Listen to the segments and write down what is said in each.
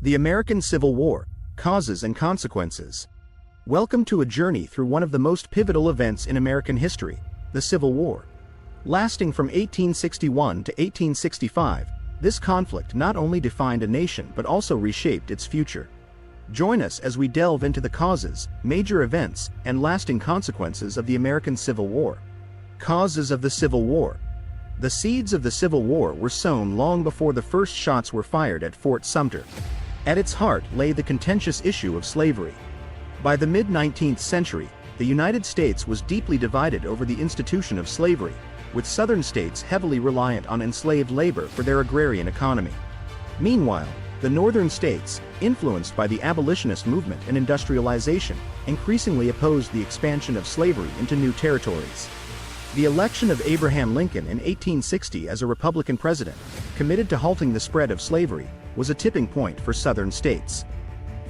The American Civil War, Causes and Consequences. Welcome to a journey through one of the most pivotal events in American history, the Civil War. Lasting from 1861 to 1865, this conflict not only defined a nation but also reshaped its future. Join us as we delve into the causes, major events, and lasting consequences of the American Civil War. Causes of the Civil War. The seeds of the Civil War were sown long before the first shots were fired at Fort Sumter. At its heart lay the contentious issue of slavery. By the mid-19th century, the United States was deeply divided over the institution of slavery, with southern states heavily reliant on enslaved labor for their agrarian economy. Meanwhile, the northern states, influenced by the abolitionist movement and industrialization, increasingly opposed the expansion of slavery into new territories. The election of Abraham Lincoln in 1860 as a Republican president, committed to halting the spread of slavery, was a tipping point for southern states.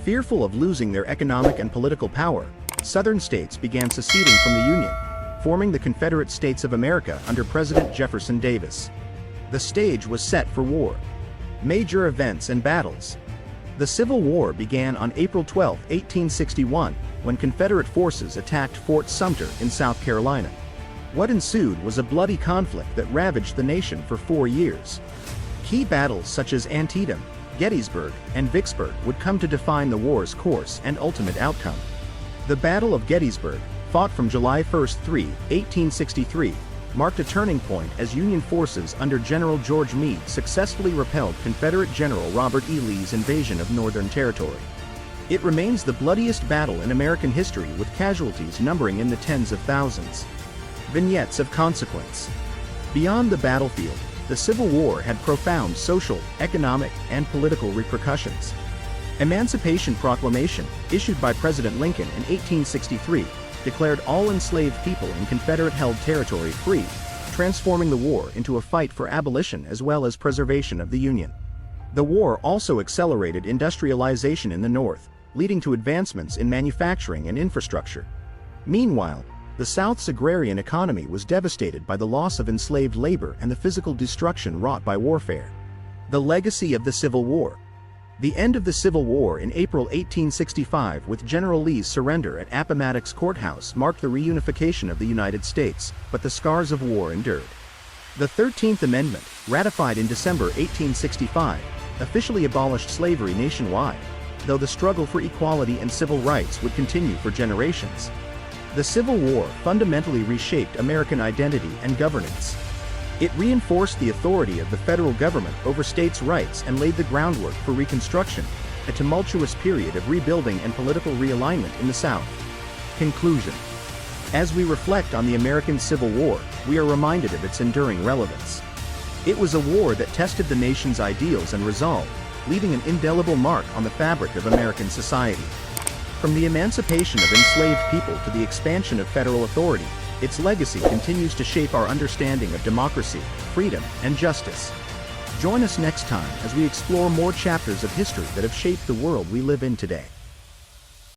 Fearful of losing their economic and political power, southern states began seceding from the Union, forming the Confederate States of America under President Jefferson Davis. The stage was set for war. Major events and battles. The Civil War began on April 12, 1861, when Confederate forces attacked Fort Sumter in South Carolina. What ensued was a bloody conflict that ravaged the nation for 4 years. Key battles such as Antietam, Gettysburg, and Vicksburg would come to define the war's course and ultimate outcome. The Battle of Gettysburg, fought from July 1, 1863, marked a turning point as Union forces under General George Meade successfully repelled Confederate General Robert E. Lee's invasion of Northern Territory. It remains the bloodiest battle in American history, with casualties numbering in the tens of thousands. Vignettes of consequence. Beyond the battlefield, the Civil War had profound social, economic, and political repercussions. Emancipation Proclamation, issued by President Lincoln in 1863, declared all enslaved people in Confederate-held territory free, transforming the war into a fight for abolition as well as preservation of the Union. The war also accelerated industrialization in the North, leading to advancements in manufacturing and infrastructure. Meanwhile, the South's agrarian economy was devastated by the loss of enslaved labor and the physical destruction wrought by warfare. The legacy of the Civil War. The end of the Civil War in April 1865 with General Lee's surrender at Appomattox Courthouse marked the reunification of the United States, but the scars of war endured. The 13th Amendment, ratified in December 1865, officially abolished slavery nationwide, though the struggle for equality and civil rights would continue for generations. The Civil War fundamentally reshaped American identity and governance. It reinforced the authority of the federal government over states' rights and laid the groundwork for Reconstruction, a tumultuous period of rebuilding and political realignment in the South. Conclusion. As we reflect on the American Civil War, we are reminded of its enduring relevance. It was a war that tested the nation's ideals and resolve, leaving an indelible mark on the fabric of American society. From the emancipation of enslaved people to the expansion of federal authority, its legacy continues to shape our understanding of democracy, freedom, and justice. Join us next time as we explore more chapters of history that have shaped the world we live in today.